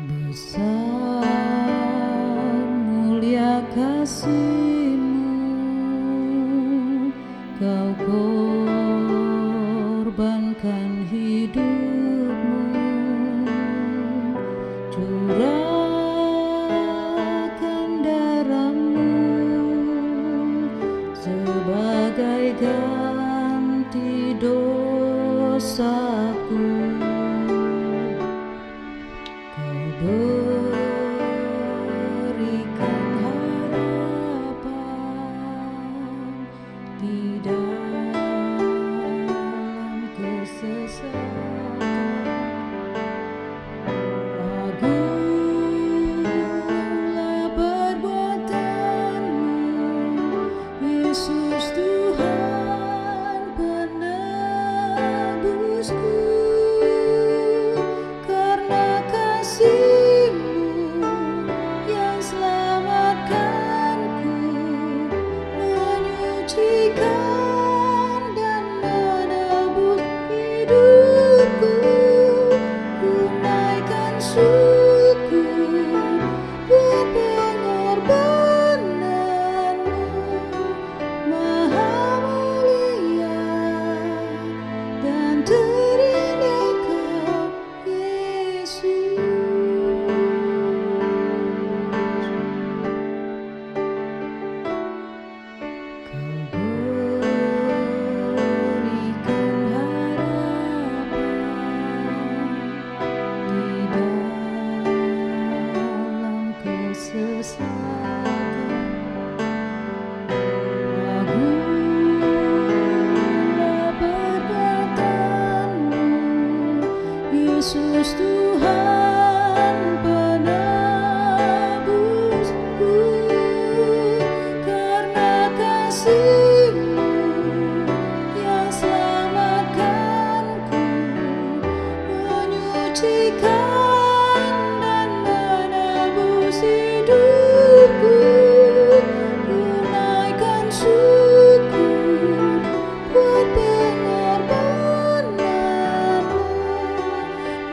Besar mulia kasih-Mu, Kau korbankan hidup-Mu, curahkan darah-Mu sebagai ganti dosaku. Berikan harapan di dalam kesesatan. Agunglah perbuatan-Mu, Yesus Tuhan penebusku. Karena kasih-Mu yang selamatkanku, menyucikan dan menebus hidupku. Ku naikkan syukur buat pengorbanan-Mu, Maha mulia dan terindah Kau, Yesus. Yesus Tuhan penebusku. Karena kasih-Mu yang selamatkanku, menyucikan dan menebus hidupku. Ku naikkan syukur buat pengorbanan-Mu,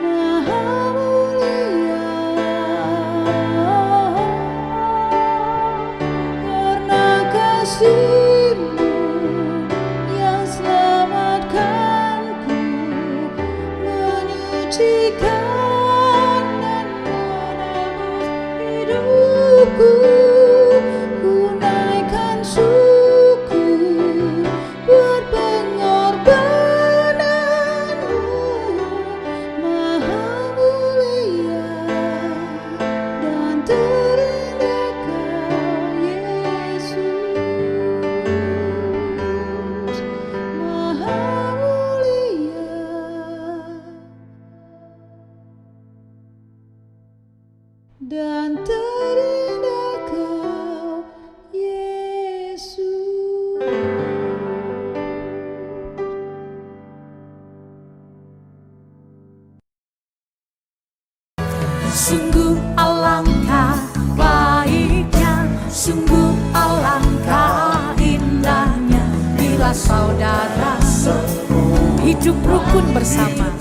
Maha mulia. Karena kasih-Mu yang selamatkanku, menyucikan dan menebus hidupku. Ku naikkan syukur buat pengorbanan-Mu, Maha mulia. dan terindah Kau Yesus. Sungguh alangkah baiknya, sungguh alangkah indahnya bila saudara hidup rukun bersama.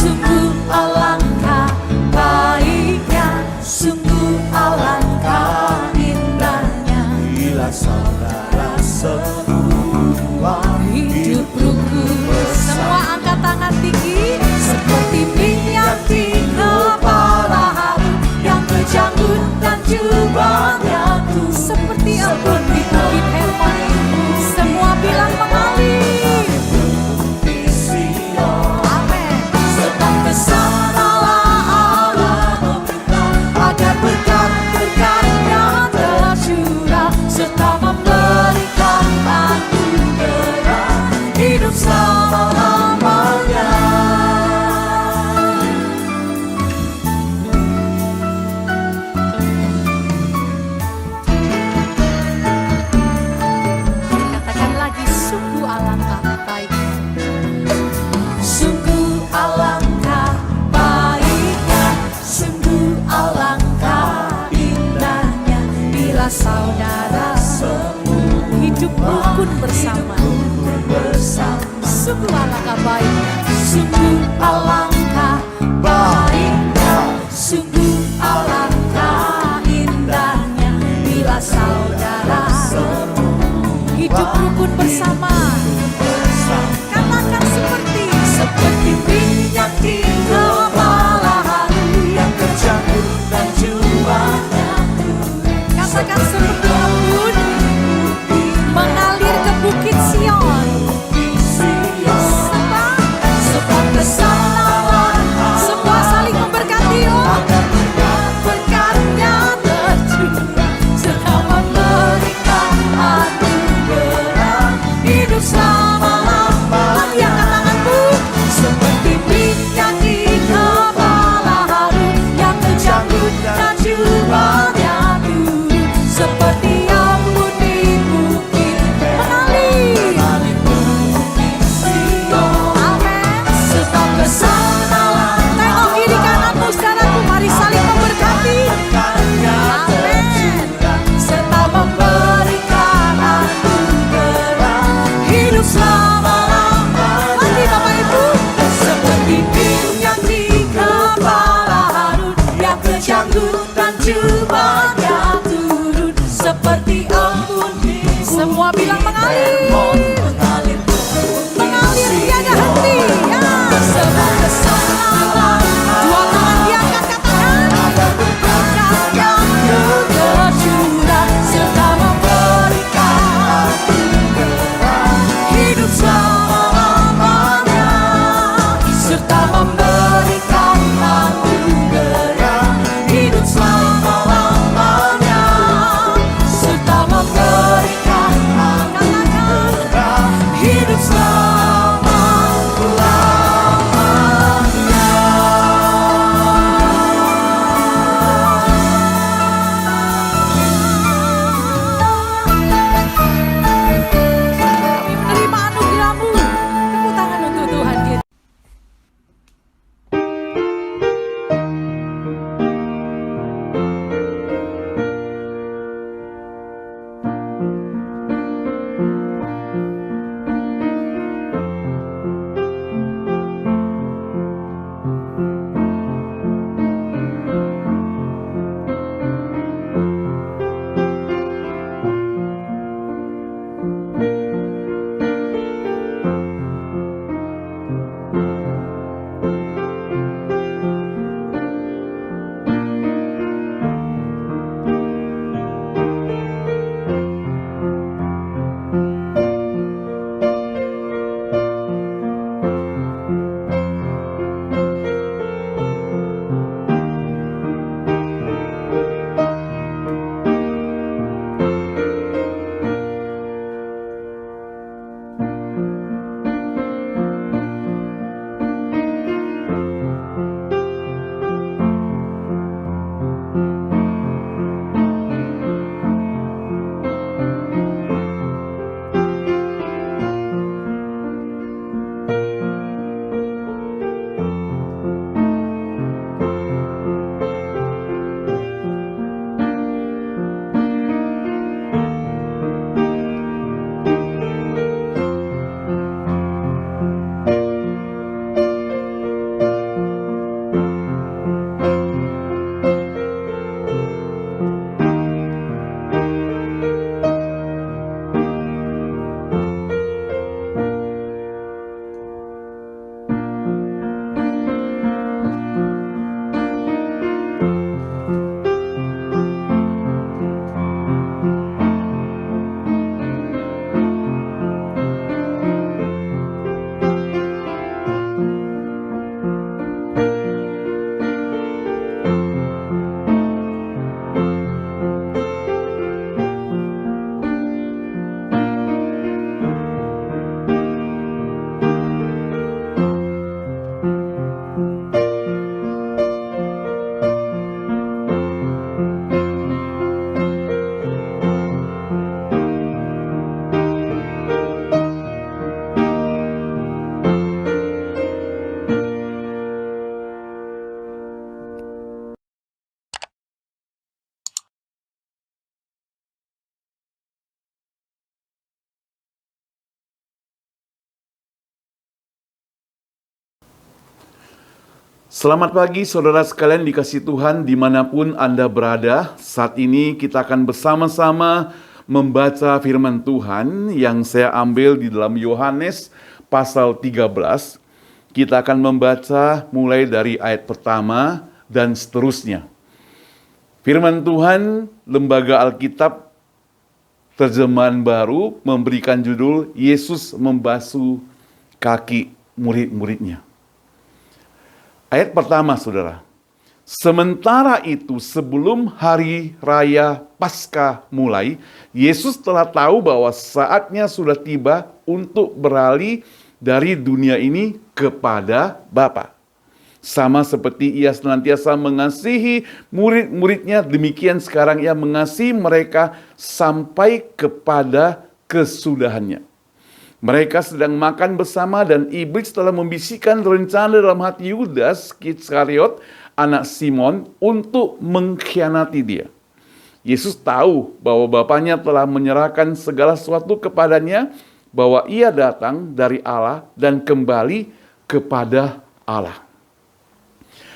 Sungguh alangkah baiknya, sungguh alangkah indahnya bila saudara semua hidup rukun. Semua angkat tangan tinggi seperti minyak di kepala Harun yang berjanggut dan jubahnya tuh seperti embun di bukit Hermon. Semua bilang mengalir. Amin. Sebab kesanalah Allah agar berkat-berkatnya tercurah serta memberikan anugerah hidup selama-lamanya. Katakan lagi, sungguh alangkah baiknya, sungguh alangkah baiknya, sungguh alangkah indahnya bila saudara hidup rukun bersama. Sungguh alangkah baiknya, sungguh alangkah baiknya, sungguh alangkah indahnya bila saudara hidup rukun bersama. Katakan seperti minyak di kepala Harun yang berjanggut dan jubahnya. Katakan seperti embun mengalir ke bukit Sion. Sebab kesanalah semua saling memberkati, berkatnya tercurah serta memberikan anugerah hidup selama-lamanya. Angkat tanganmu seperti minyak di kepala Harun yang berjanggut dan jubahnya turun seperti embun di bukit mengalir. Amin. Sebab kesanalah, tengok kiri kananmu saudaraku, mari saling memberkati. Amin. Serta memberikan anugerah hidup selama-lamanya. Lagi Bapak Ibu, seperti minyak di kepala Harun yang berjanggut dan jubahnya turun seperti embun. Semua bilang mengalir. Mengalir tiada henti. Ya, sebab kesanalah, dua tangan diangkat, katakan berkatnya tercurah serta memberikan anugerah hidup selama-lamanya, serta memberikan anugerah hidup selama-lamanya. Selamat pagi saudara sekalian dikasihi Tuhan dimanapun Anda berada. Saat ini kita akan bersama-sama membaca firman Tuhan yang saya ambil di dalam Yohanes pasal 13. Kita akan membaca mulai dari ayat pertama dan seterusnya. Firman Tuhan, Lembaga Alkitab Terjemahan Baru memberikan judul Yesus membasuh kaki murid-muridnya. Ayat pertama, saudara. Sementara itu, sebelum hari raya Paskah mulai, Yesus telah tahu bahwa saatnya sudah tiba untuk beralih dari dunia ini kepada Bapa. Sama seperti ia senantiasa mengasihi murid-muridnya, demikian sekarang ia mengasihi mereka sampai kepada kesudahannya. Mereka sedang makan bersama dan iblis telah membisikkan rencana dalam hati Yudas Iskariot, anak Simon, untuk mengkhianati dia. Yesus tahu bahwa Bapanya telah menyerahkan segala sesuatu kepadanya, bahwa ia datang dari Allah dan kembali kepada Allah.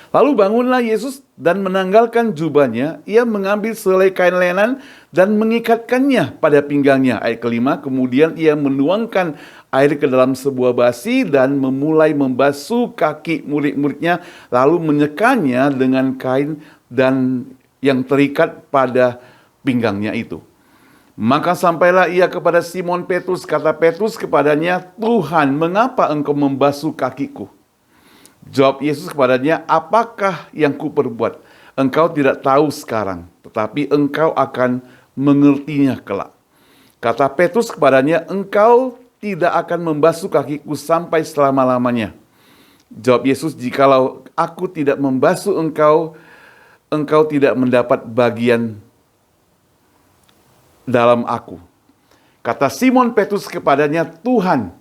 Lalu bangunlah Yesus dan menanggalkan jubahnya, ia mengambil selai kain lenan dan mengikatkannya pada pinggangnya. Ayat kelima, kemudian ia menuangkan air ke dalam sebuah basi dan memulai membasuh kaki murid-muridnya, lalu menyekanya dengan kain dan yang terikat pada pinggangnya itu. Maka sampailah ia kepada Simon Petrus, kata Petrus kepadanya, "Tuhan, mengapa engkau membasuh kakiku?" Jawab Yesus kepadanya, "Apakah yang kuperbuat? Engkau tidak tahu sekarang, tetapi engkau akan mengertinya kelak." Kata Petrus kepadanya, "Engkau tidak akan membasuh kakiku sampai selama-lamanya." Jawab Yesus, "Jikalau aku tidak membasuh engkau, engkau tidak mendapat bagian dalam aku." Kata Simon Petrus kepadanya, "Tuhan,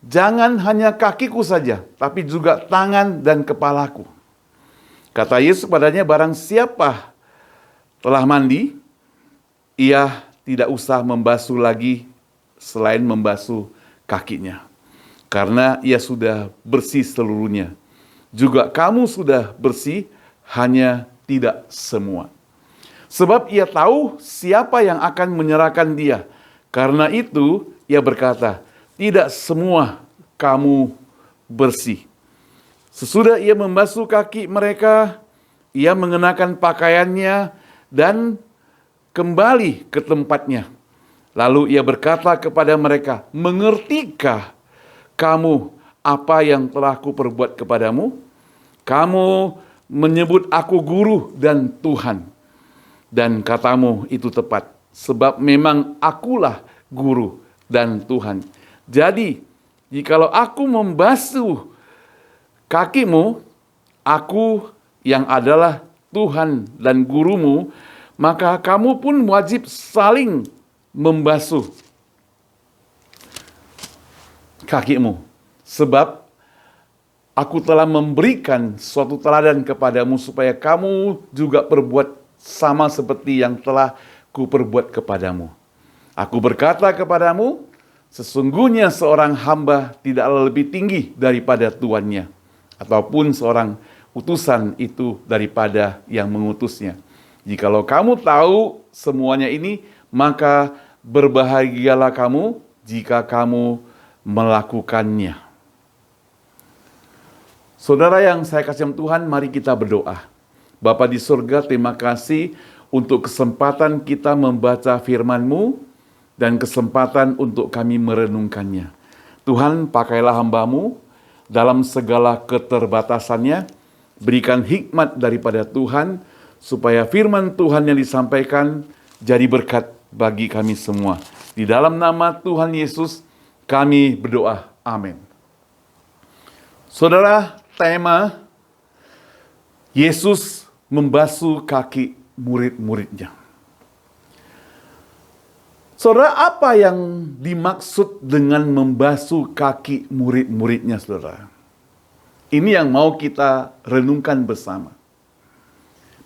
jangan hanya kakiku saja, tapi juga tangan dan kepalaku." Kata Yesus kepadanya, "Barang siapa telah mandi, ia tidak usah membasuh lagi selain membasuh kakinya, karena ia sudah bersih seluruhnya. Juga kamu sudah bersih, hanya tidak semua. Sebab ia tahu siapa yang akan menyerahkan dia. Karena itu ia berkata, tidak semua kamu bersih." Sesudah ia membasuh kaki mereka, ia mengenakan pakaiannya dan kembali ke tempatnya. Lalu ia berkata kepada mereka, "Mengertikah kamu apa yang telah kuperbuat kepadamu? Kamu menyebut aku guru dan Tuhan. Dan katamu itu tepat, sebab memang akulah guru dan Tuhan. Jadi, jikalau aku membasuh kakimu, aku yang adalah Tuhan dan gurumu, maka kamu pun wajib saling membasuh kakimu. Sebab aku telah memberikan suatu teladan kepadamu supaya kamu juga perbuat sama seperti yang telah kuperbuat kepadamu. Aku berkata kepadamu, sesungguhnya seorang hamba tidaklah lebih tinggi daripada tuannya, ataupun seorang utusan itu daripada yang mengutusnya. Jikalau kamu tahu semuanya ini, maka berbahagialah kamu jika kamu melakukannya." Saudara yang saya kasih Tuhan, mari kita berdoa. Bapa di surga, terima kasih untuk kesempatan kita membaca firman-Mu dan kesempatan untuk kami merenungkannya. Tuhan, pakailah hamba-Mu dalam segala keterbatasannya, berikan hikmat daripada Tuhan, supaya firman Tuhan yang disampaikan jadi berkat bagi kami semua. Di dalam nama Tuhan Yesus kami berdoa. Amin. Saudara, tema Yesus membasuh kaki murid-muridnya. Saudara, apa yang dimaksud dengan membasuh kaki murid-muridnya, saudara? Ini yang mau kita renungkan bersama.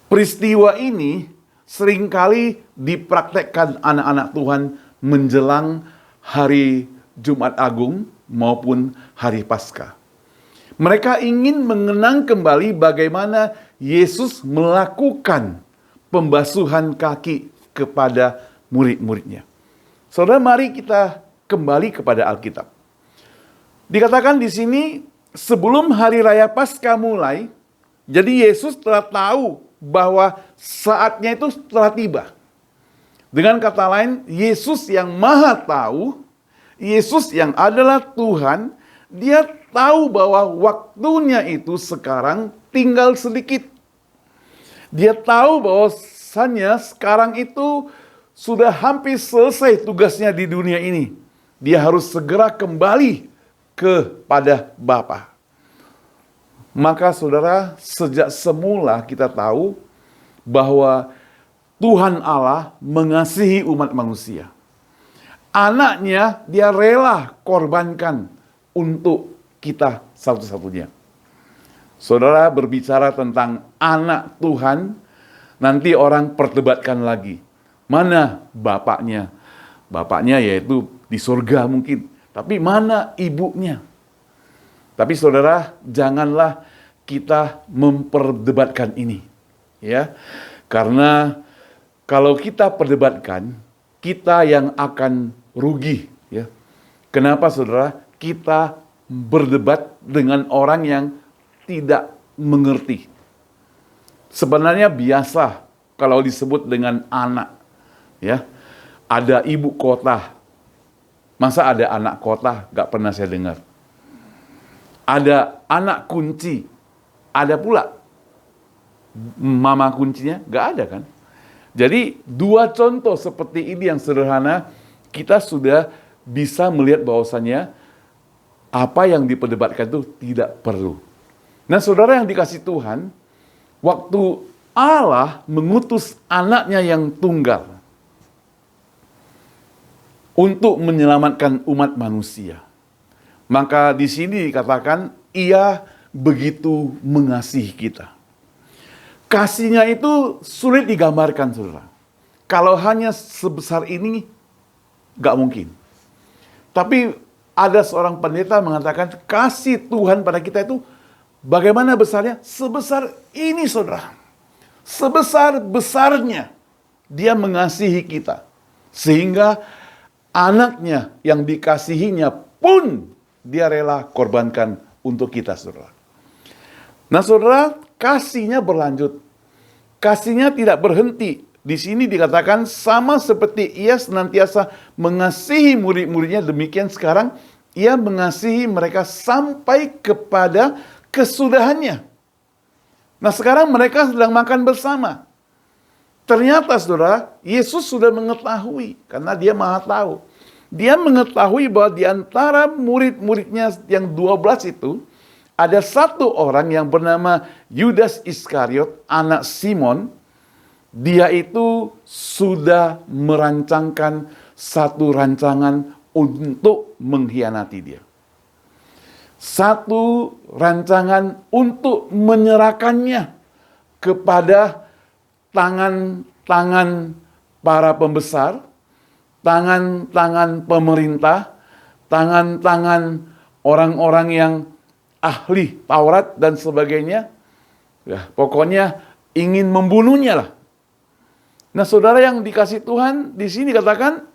Peristiwa ini seringkali dipraktekkan anak-anak Tuhan menjelang hari Jumat Agung maupun hari Paskah. Mereka ingin mengenang kembali bagaimana Yesus melakukan pembasuhan kaki kepada murid-muridnya. Saudara, mari kita kembali kepada Alkitab. Dikatakan di sini, sebelum hari raya Paskah mulai, jadi Yesus telah tahu bahwa saatnya itu telah tiba. Dengan kata lain, Yesus yang maha tahu, Yesus yang adalah Tuhan, dia tahu bahwa waktunya itu sekarang tinggal sedikit. Dia tahu bahwasannya sekarang itu sudah hampir selesai tugasnya di dunia ini. Dia harus segera kembali kepada Bapa. Maka saudara, sejak semula kita tahu bahwa Tuhan Allah mengasihi umat manusia. Anaknya dia rela korbankan untuk kita satu-satunya. Saudara, berbicara tentang anak Tuhan, nanti orang perdebatkan lagi. Mana bapaknya? Bapaknya yaitu di surga mungkin. Tapi mana ibunya? Tapi saudara, janganlah kita memperdebatkan ini. Ya, karena kalau kita perdebatkan, kita yang akan rugi. Ya. Kenapa saudara? Kita berdebat dengan orang yang tidak mengerti. Sebenarnya biasa kalau disebut dengan anak. Ya, ada ibu kota. Masa ada anak kota? Gak pernah saya dengar. Ada anak kunci. Ada pula mama kuncinya? Gak ada kan? Jadi dua contoh seperti ini yang sederhana, kita sudah bisa melihat bahwasannya apa yang diperdebatkan itu tidak perlu. Nah saudara yang dikasih Tuhan, waktu Allah mengutus anaknya yang tunggal untuk menyelamatkan umat manusia, maka di sini dikatakan ia begitu mengasihi kita. Kasihnya itu sulit digambarkan, saudara. Kalau hanya sebesar ini, gak mungkin. Tapi ada seorang pendeta mengatakan kasih Tuhan pada kita itu bagaimana besarnya? Sebesar ini, saudara. Sebesar-besarnya dia mengasihi kita. Sehingga anaknya yang dikasihinya pun dia rela korbankan untuk kita, saudara. Nah, saudara, kasihnya berlanjut. Kasihnya tidak berhenti. Di sini dikatakan sama seperti ia senantiasa mengasihi murid-muridnya, demikian sekarang ia mengasihi mereka sampai kepada kesudahannya. Nah, sekarang mereka sedang makan bersama. Ternyata saudara, Yesus sudah mengetahui karena dia maha tahu. Dia mengetahui bahwa di antara murid-muridnya yang 12 itu, ada satu orang yang bernama Yudas Iskariot, anak Simon. Dia itu sudah merancangkan satu rancangan untuk mengkhianati dia. Satu rancangan untuk menyerahkannya kepada tangan-tangan para pembesar, tangan-tangan pemerintah, tangan-tangan orang-orang yang ahli Taurat dan sebagainya. Ya, pokoknya ingin membunuhnya lah. Nah, saudara yang dikasih Tuhan, di sini katakan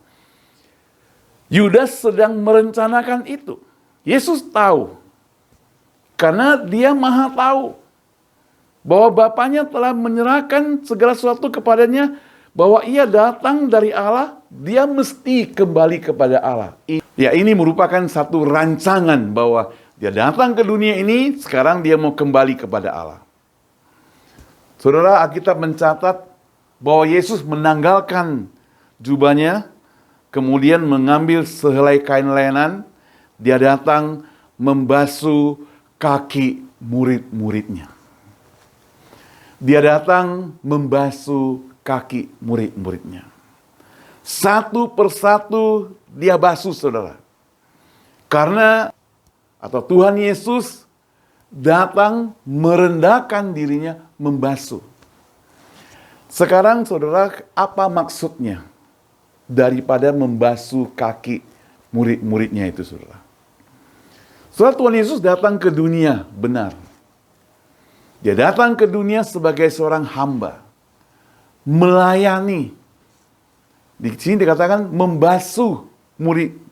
Yudas sedang merencanakan itu. Yesus tahu. Karena dia maha tahu bahwa Bapaknya telah menyerahkan segala sesuatu kepadanya, bahwa ia datang dari Allah, dia mesti kembali kepada Allah. Ya, ini merupakan satu rancangan bahwa dia datang ke dunia ini, sekarang dia mau kembali kepada Allah. Saudara, Alkitab mencatat bahwa Yesus menanggalkan jubahnya, kemudian mengambil sehelai kain lenan, dia datang membasuh kaki murid-muridnya. Dia datang membasuh kaki murid-muridnya. Satu persatu dia basuh, saudara. Karena atau Tuhan Yesus datang merendahkan dirinya, membasuh. Sekarang saudara, apa maksudnya daripada membasuh kaki murid-muridnya itu, saudara? Saudara, Tuhan Yesus datang ke dunia, benar. Dia datang ke dunia sebagai seorang hamba. Melayani. Di sini dikatakan membasuh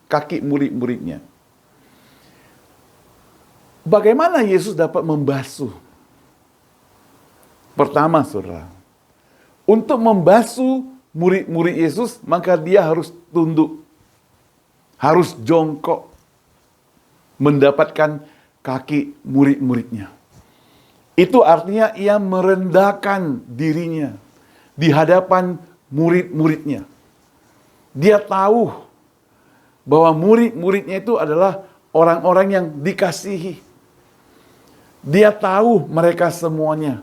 kaki murid-muridnya. Bagaimana Yesus dapat membasuh? Pertama, saudara, untuk membasuh murid-murid Yesus, maka dia harus tunduk. Harus jongkok. Mendapatkan kaki murid-muridnya. Itu artinya ia merendahkan dirinya di hadapan murid-muridnya. Dia tahu bahwa murid-muridnya itu adalah orang-orang yang dikasihi. Dia tahu mereka semuanya.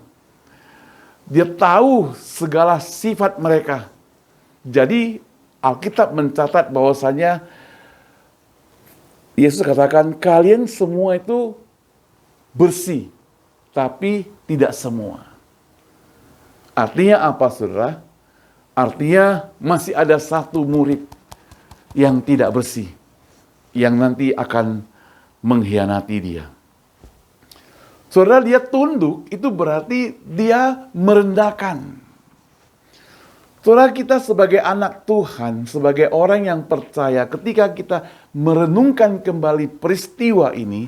Dia tahu segala sifat mereka. Jadi Alkitab mencatat bahwasanya Yesus katakan, kalian semua itu bersih, tapi tidak semua. Artinya apa, saudara? Artinya masih ada satu murid yang tidak bersih, yang nanti akan mengkhianati dia. Saudara, dia tunduk, itu berarti dia merendahkan. Saudara, kita sebagai anak Tuhan, sebagai orang yang percaya, ketika kita merenungkan kembali peristiwa ini,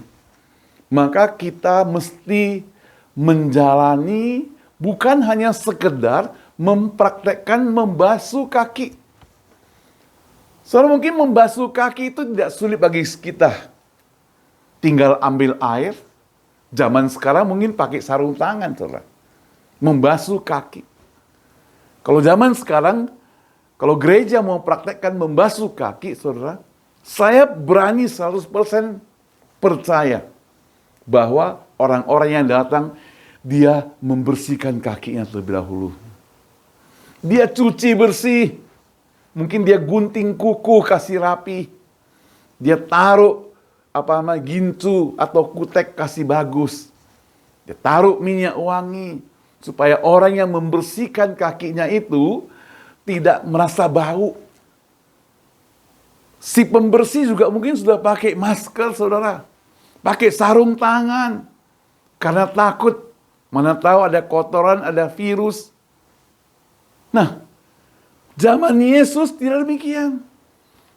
maka kita mesti menjalani bukan hanya sekedar mempraktekkan membasuh kaki. Saudara, mungkin membasuh kaki itu tidak sulit bagi kita. Tinggal ambil air. Zaman sekarang mungkin pakai sarung tangan, saudara. Membasuh kaki. Kalau zaman sekarang, kalau gereja mau praktekkan membasuh kaki, saudara, saya berani 100% percaya bahwa orang-orang yang datang, dia membersihkan kakinya terlebih dahulu. Dia cuci bersih. Mungkin dia gunting kuku, kasih rapi. Dia taruh gincu atau kutek, kasih bagus. Dia taruh minyak wangi. Supaya orang yang membersihkan kakinya itu tidak merasa bau. Si pembersih juga mungkin sudah pakai masker, saudara. Pakai sarung tangan. Karena takut. Mana tahu ada kotoran, ada virus. Nah, zaman Yesus tidak demikian.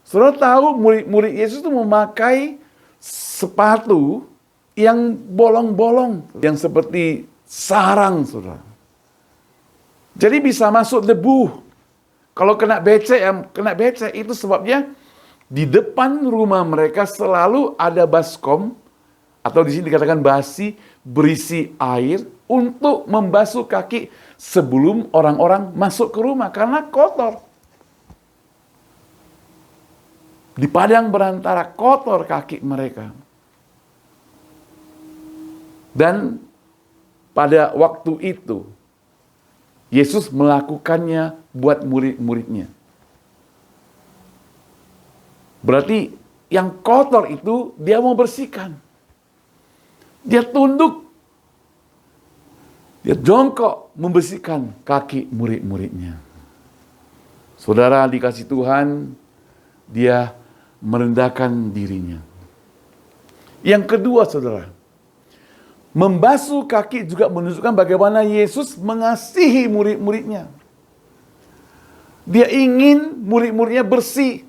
Saudara tahu murid-murid Yesus itu memakai sepatu yang bolong-bolong. Yang seperti sarang, saudara. Jadi bisa masuk debu. Kalau kena becek, itu sebabnya di depan rumah mereka selalu ada baskom, atau di sini dikatakan basi, berisi air untuk membasuh kaki sebelum orang-orang masuk ke rumah, karena kotor. Di padang berantara kotor kaki mereka. Dan pada waktu itu, Yesus melakukannya buat murid-muridnya. Berarti yang kotor itu dia mau bersihkan. Dia tunduk. Dia jongkok membersihkan kaki murid-muridnya. Saudara dikasih Tuhan, dia merendahkan dirinya. Yang kedua, saudara, membasuh kaki juga menunjukkan bagaimana Yesus mengasihi murid-muridnya. Dia ingin murid-muridnya bersih.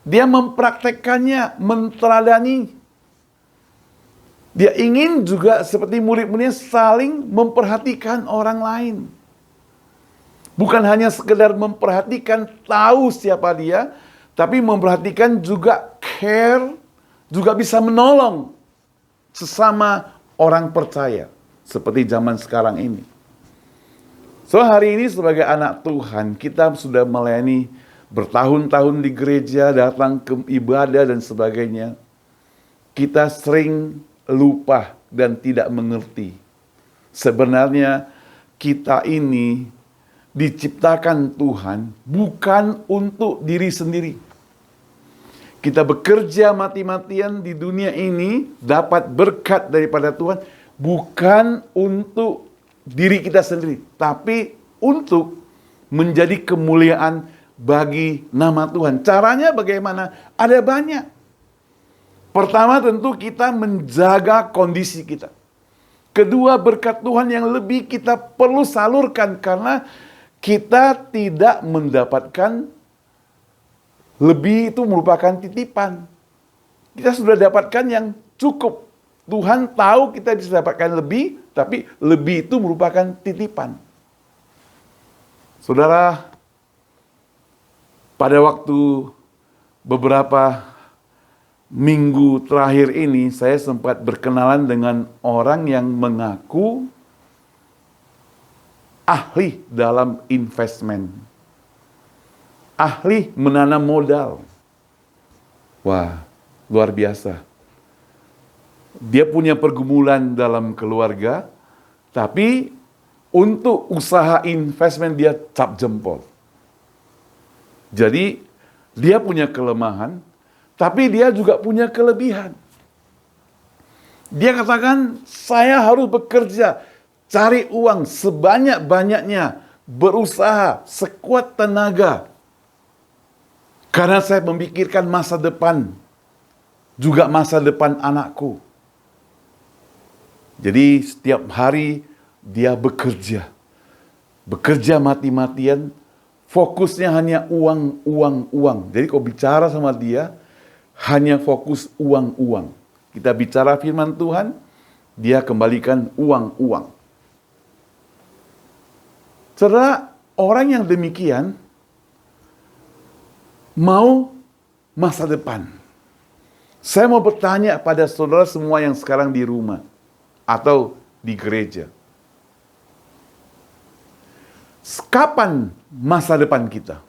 Dia mempraktekkannya, menteladani. Dia ingin juga seperti murid-muridnya saling memperhatikan orang lain. Bukan hanya sekedar memperhatikan tahu siapa dia, tapi memperhatikan juga care, juga bisa menolong sesama orang percaya, seperti zaman sekarang ini. So hari ini sebagai anak Tuhan, kita sudah melayani bertahun-tahun di gereja, datang ke ibadah dan sebagainya. Kita sering lupa dan tidak mengerti. Sebenarnya kita ini diciptakan Tuhan bukan untuk diri sendiri. Kita bekerja mati-matian di dunia ini, dapat berkat daripada Tuhan, bukan untuk diri kita sendiri, tapi untuk menjadi kemuliaan bagi nama Tuhan. Caranya bagaimana? Ada banyak. Pertama tentu kita menjaga kondisi kita. Kedua, berkat Tuhan yang lebih kita perlu salurkan karena kita tidak mendapatkan lebih, itu merupakan titipan. Kita sudah dapatkan yang cukup. Tuhan tahu kita bisa dapatkan lebih, tapi lebih itu merupakan titipan. Saudara, pada waktu beberapa minggu terakhir ini, saya sempat berkenalan dengan orang yang mengaku ahli dalam investment. Ahli menanam modal. Wah, luar biasa. Dia punya pergumulan dalam keluarga, tapi untuk usaha investment dia cap jempol. Jadi, dia punya kelemahan, tapi dia juga punya kelebihan. Dia katakan, saya harus bekerja, cari uang sebanyak-banyaknya, berusaha sekuat tenaga. Karena saya memikirkan masa depan, juga masa depan anakku. Jadi setiap hari dia bekerja. Bekerja mati-matian, fokusnya hanya uang, uang, uang. Jadi kalau bicara sama dia, hanya fokus uang, uang. Kita bicara firman Tuhan, dia kembalikan uang, uang. Saudara, orang yang demikian mau masa depan. Saya mau bertanya pada saudara semua yang sekarang di rumah atau di gereja. Kapan masa depan kita?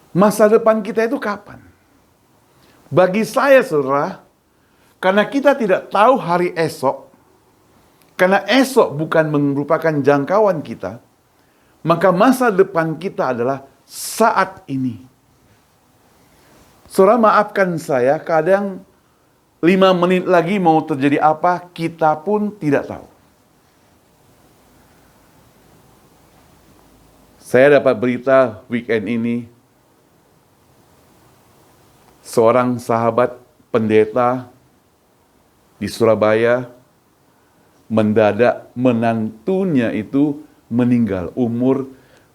Masa depan kita itu kapan? Bagi saya, saudara, karena kita tidak tahu hari esok, karena esok bukan merupakan jangkauan kita, maka masa depan kita adalah saat ini. Saudara, maafkan saya, kadang 5 menit lagi mau terjadi apa, kita pun tidak tahu. Saya dapat berita weekend ini, seorang sahabat pendeta di Surabaya mendadak menantunya itu meninggal umur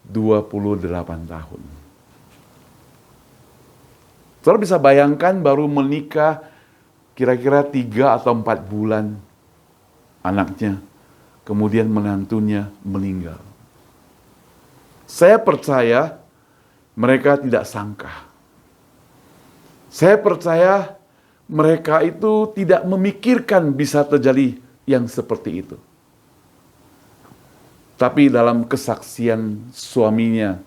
28 tahun. Saudara bisa bayangkan baru menikah kira-kira 3 atau 4 bulan anaknya, kemudian menantunya meninggal. Saya percaya mereka tidak sangka. Saya percaya mereka itu tidak memikirkan bisa terjadi yang seperti itu. Tapi dalam kesaksian suaminya,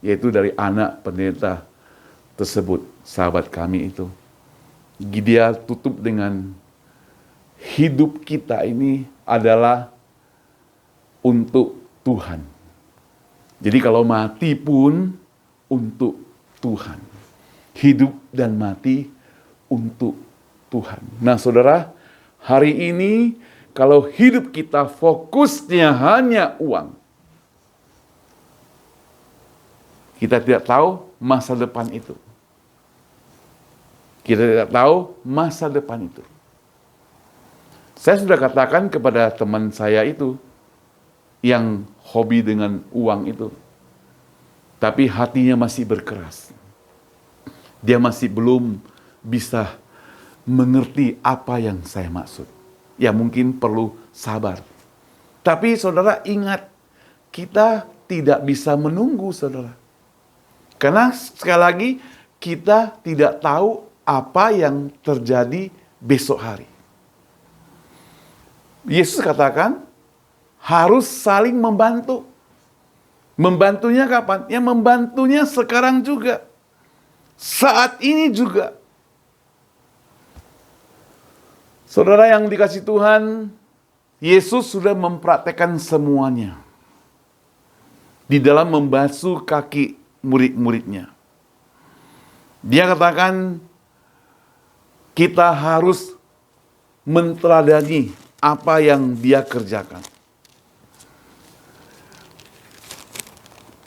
yaitu dari anak pendeta tersebut, sahabat kami itu, dia tutup dengan, hidup kita ini adalah untuk Tuhan. Jadi kalau mati pun untuk Tuhan. Hidup dan mati untuk Tuhan. Nah saudara, hari ini kalau hidup kita fokusnya hanya uang, kita tidak tahu masa depan itu. Kita tidak tahu masa depan itu. Saya sudah katakan kepada teman saya itu, yang hobi dengan uang itu, tapi hatinya masih berkeras. Dia masih belum bisa mengerti apa yang saya maksud. Ya mungkin perlu sabar. Tapi saudara ingat, kita tidak bisa menunggu saudara. Karena sekali lagi, kita tidak tahu apa yang terjadi besok hari. Yesus katakan, harus saling membantu. Membantunya kapan? Ya membantunya sekarang juga. Saat ini juga. Saudara yang dikasih Tuhan, Yesus sudah mempraktekkan semuanya di dalam membasuh kaki murid-muridnya. Dia katakan, kita harus menteladani apa yang dia kerjakan.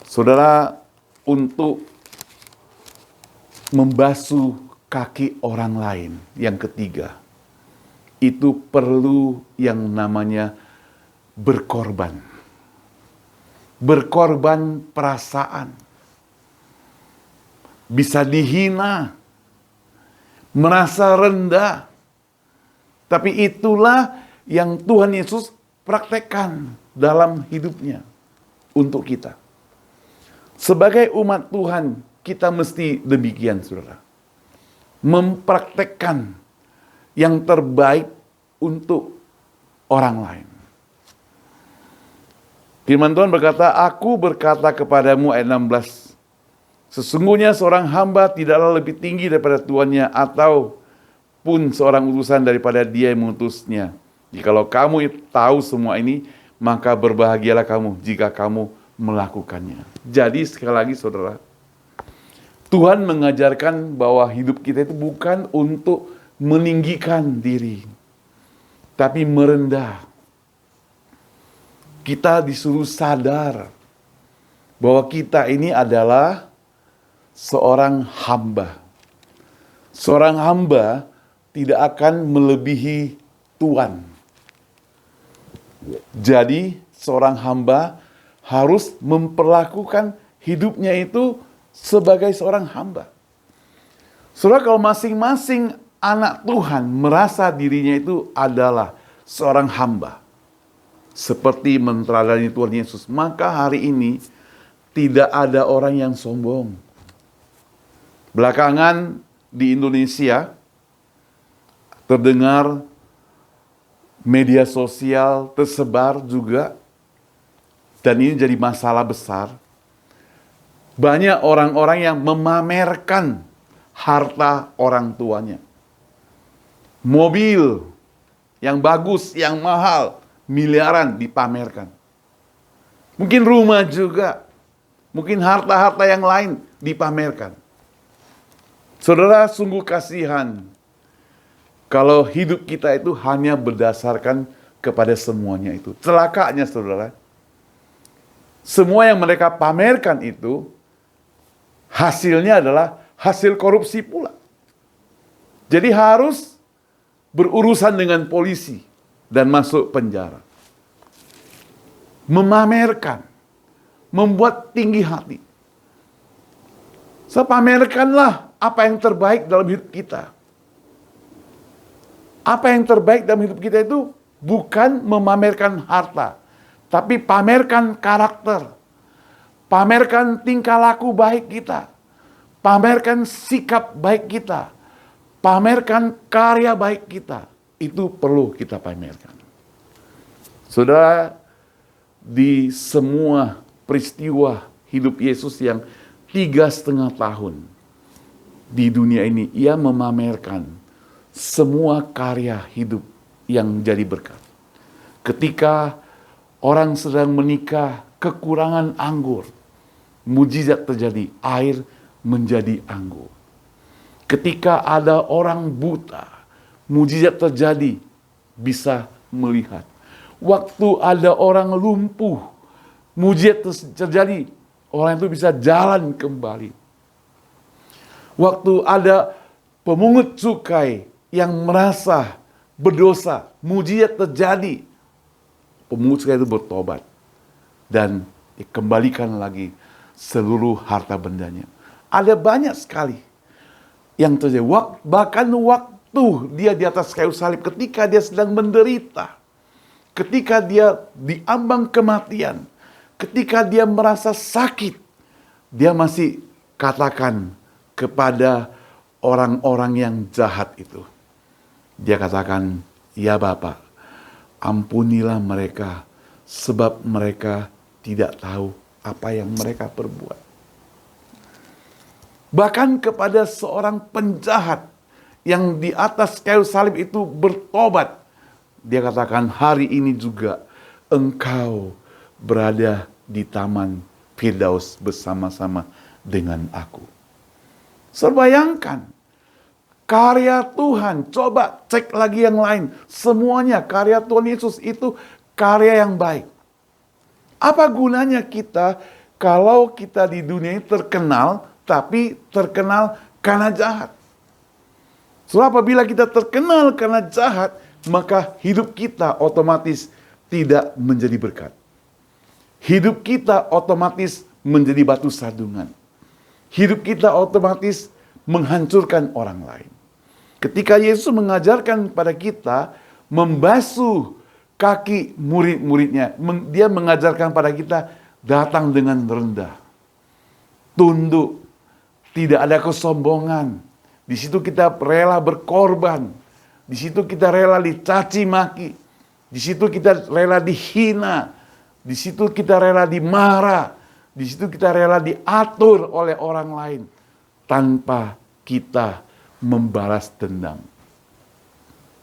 Saudara, untuk membasuh kaki orang lain. Yang ketiga, itu perlu yang namanya berkorban. Berkorban perasaan. Bisa dihina, merasa rendah. Tapi itulah yang Tuhan Yesus praktekkan dalam hidupnya untuk kita. Sebagai umat Tuhan, kita mesti demikian, saudara. Mempraktekkan yang terbaik untuk orang lain. Firman Tuhan berkata, aku berkata kepadamu, ayat 16, sesungguhnya seorang hamba tidaklah lebih tinggi daripada tuannya, ataupun seorang utusan daripada dia yang mengutusnya. Jikalau kamu tahu semua ini, maka berbahagialah kamu jika kamu melakukannya. Jadi sekali lagi saudara, Tuhan mengajarkan bahwa hidup kita itu bukan untuk meninggikan diri, tapi merendah. Kita disuruh sadar bahwa kita ini adalah seorang hamba. Seorang hamba tidak akan melebihi Tuhan. Jadi seorang hamba harus memperlakukan hidupnya itu sebagai seorang hamba. Saudara, kalau masing-masing anak Tuhan merasa dirinya itu adalah seorang hamba, seperti meneladani Tuhan Yesus, maka hari ini tidak ada orang yang sombong. Belakangan di Indonesia terdengar media sosial tersebar juga, dan ini jadi masalah besar. Banyak orang-orang yang memamerkan harta orang tuanya. Mobil yang bagus, yang mahal, miliaran dipamerkan. Mungkin rumah juga, mungkin harta-harta yang lain dipamerkan. Saudara, sungguh kasihan kalau hidup kita itu hanya berdasarkan kepada semuanya itu. Celakanya saudara, semua yang mereka pamerkan itu hasilnya adalah hasil korupsi pula. Jadi harus berurusan dengan polisi dan masuk penjara. Memamerkan, membuat tinggi hati. Pamerkanlah apa yang terbaik dalam hidup kita. Apa yang terbaik dalam hidup kita itu bukan memamerkan harta, tapi pamerkan karakter. Pamerkan tingkah laku baik kita. Pamerkan sikap baik kita. Pamerkan karya baik kita. Itu perlu kita pamerkan. Saudara, di semua peristiwa hidup Yesus yang 3,5 tahun di dunia ini, ia memamerkan semua karya hidup yang jadi berkat. Ketika orang sedang menikah, kekurangan anggur, mujizat terjadi, air menjadi anggur. Ketika ada orang buta, mujizat terjadi, bisa melihat. Waktu ada orang lumpuh, mujizat terjadi, orang itu bisa jalan kembali. Waktu ada pemungut cukai yang merasa berdosa, mujizat terjadi, pemungut cukai itu bertobat dan dikembalikan lagi seluruh harta bendanya. Ada banyak sekali yang terjadi. Bahkan waktu dia di atas kayu salib, ketika dia sedang menderita, ketika dia diambang kematian, ketika dia merasa sakit, dia masih katakan kepada orang-orang yang jahat itu. Dia katakan, ya Bapa, ampunilah mereka, sebab mereka tidak tahu apa yang mereka perbuat. Bahkan kepada seorang penjahat yang di atas kayu salib itu bertobat, dia katakan, hari ini juga engkau berada di taman Firdaus bersama-sama dengan aku. Bayangkan, karya Tuhan, coba cek lagi yang lain. Semuanya karya Tuhan Yesus itu karya yang baik. Apa gunanya kita kalau kita di dunia ini terkenal, tapi terkenal karena jahat? Saudara, apabila kita terkenal karena jahat, maka hidup kita otomatis tidak menjadi berkat. Hidup kita otomatis menjadi batu sandungan. Hidup kita otomatis menghancurkan orang lain. Ketika Yesus mengajarkan pada kita membasuh kaki murid-muridnya, dia mengajarkan pada kita datang dengan rendah, tunduk, tidak ada kesombongan. Di situ kita rela berkorban. Di situ kita rela dicaci maki. Di situ kita rela dihina. Di situ kita rela dimarah. Di situ kita rela diatur oleh orang lain tanpa kita membalas dendam.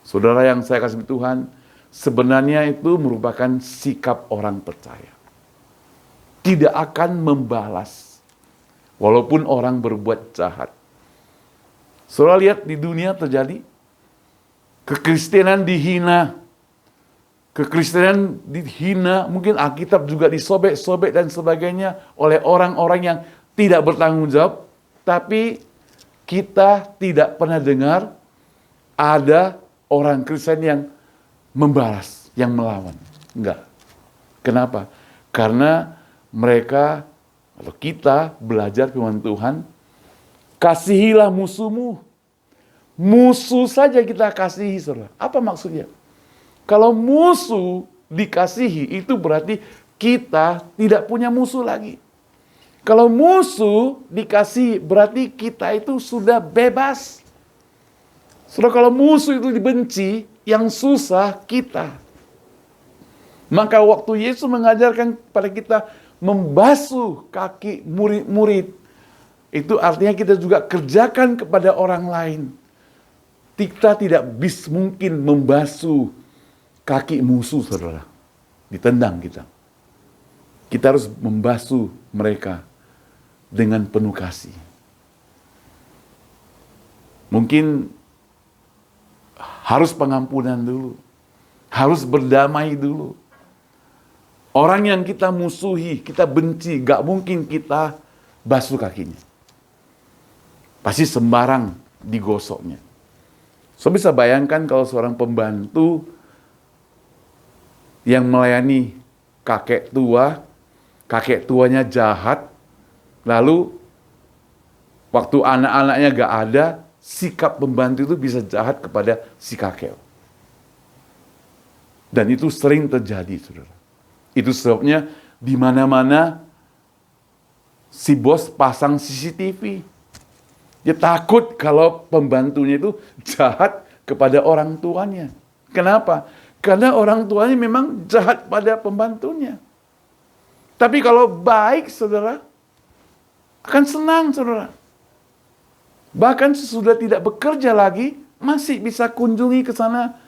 Saudara yang saya kasih Tuhan, sebenarnya itu merupakan sikap orang percaya. Tidak akan membalas walaupun orang berbuat jahat. Saudara lihat di dunia terjadi kekristenan dihina. Kekristenan dihina, mungkin Alkitab juga disobek-sobek dan sebagainya oleh orang-orang yang tidak bertanggung jawab. Tapi kita tidak pernah dengar ada orang Kristen yang membalas, yang melawan. Enggak. Kenapa? Karena mereka atau kita belajar firman Tuhan, kasihilah musuhmu. Musuh saja kita kasihi, saudara. Apa maksudnya? Kalau musuh dikasihi, itu berarti kita tidak punya musuh lagi. Kalau musuh dikasihi, berarti kita itu sudah bebas. Saudara, kalau musuh itu dibenci, yang susah kita. Maka waktu Yesus mengajarkan pada kita membasuh kaki murid-murid, itu artinya kita juga kerjakan kepada orang lain. Kita tidak mungkin membasuh kaki musuh, saudara. Ditendang kita. Kita harus membasuh mereka dengan penuh kasih. Mungkin harus pengampunan dulu. Harus berdamai dulu. Orang yang kita musuhi, kita benci, gak mungkin kita basuh kakinya. Pasti sembarang digosoknya. So bisa bayangkan kalau seorang pembantu yang melayani kakek tuanya jahat, lalu waktu anak-anaknya gak ada, sikap pembantu itu bisa jahat kepada si kakek. Dan itu sering terjadi, saudara. Itu sebabnya di mana-mana si bos pasang CCTV. Dia takut kalau pembantunya itu jahat kepada orang tuanya. Kenapa? Karena orang tuanya memang jahat pada pembantunya. Tapi kalau baik, saudara, akan senang, saudara. Bahkan sesudah tidak bekerja lagi, masih bisa kunjungi ke sana,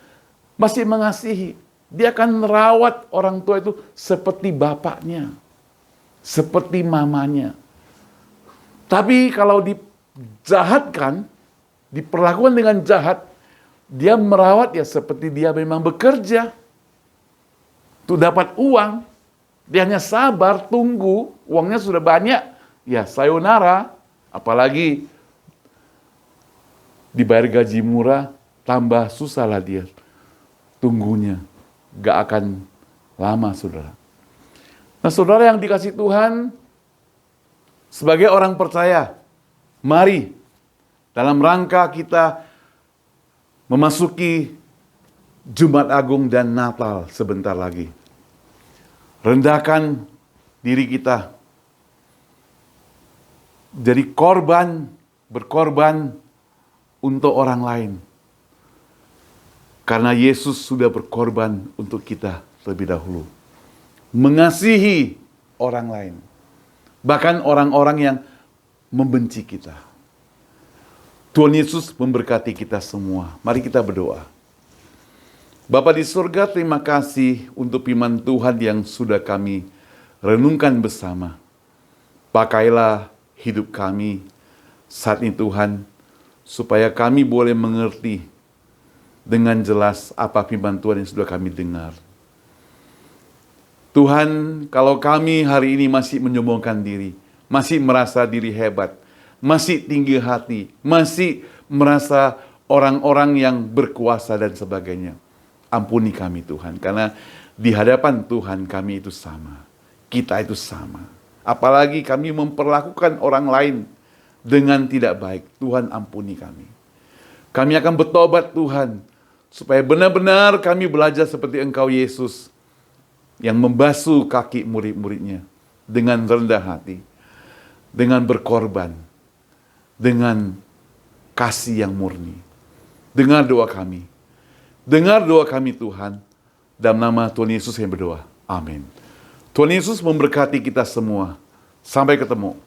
masih mengasihi. Dia akan merawat orang tua itu seperti bapaknya, seperti mamanya. Tapi kalau dijahatkan, diperlakukan dengan jahat, dia merawat ya seperti dia memang bekerja. Untuk dapat uang, dia hanya sabar, tunggu, uangnya sudah banyak. Ya sayonara, apalagi dibayar gaji murah, tambah susah lah dia. Tunggunya, gak akan lama, saudara. Nah, saudara yang dikasih Tuhan, sebagai orang percaya, mari dalam rangka kita memasuki Jumat Agung dan Natal sebentar lagi. Rendahkan diri kita. Jadi berkorban untuk orang lain. Karena Yesus sudah berkorban untuk kita lebih dahulu. Mengasihi orang lain. Bahkan orang-orang yang membenci kita. Tuhan Yesus memberkati kita semua. Mari kita berdoa. Bapa di surga, terima kasih untuk firman Tuhan yang sudah kami renungkan bersama. Pakailah hidup kami saat ini Tuhan, supaya kami boleh mengerti dengan jelas apa firman Tuhan yang sudah kami dengar. Tuhan, kalau kami hari ini masih menyombongkan diri, masih merasa diri hebat, masih tinggi hati, masih merasa orang-orang yang berkuasa dan sebagainya. Ampuni kami Tuhan, karena di hadapan Tuhan kami itu sama. Kita itu sama. Apalagi kami memperlakukan orang lain dengan tidak baik. Tuhan ampuni kami. Kami akan bertobat Tuhan, supaya benar-benar kami belajar seperti Engkau Yesus, yang membasuh kaki murid-muridnya dengan rendah hati, dengan berkorban, dengan kasih yang murni. Dengar doa kami. Dengar doa kami Tuhan. Dalam nama Tuhan Yesus yang berdoa. Amin. Tuhan Yesus memberkati kita semua. Sampai ketemu.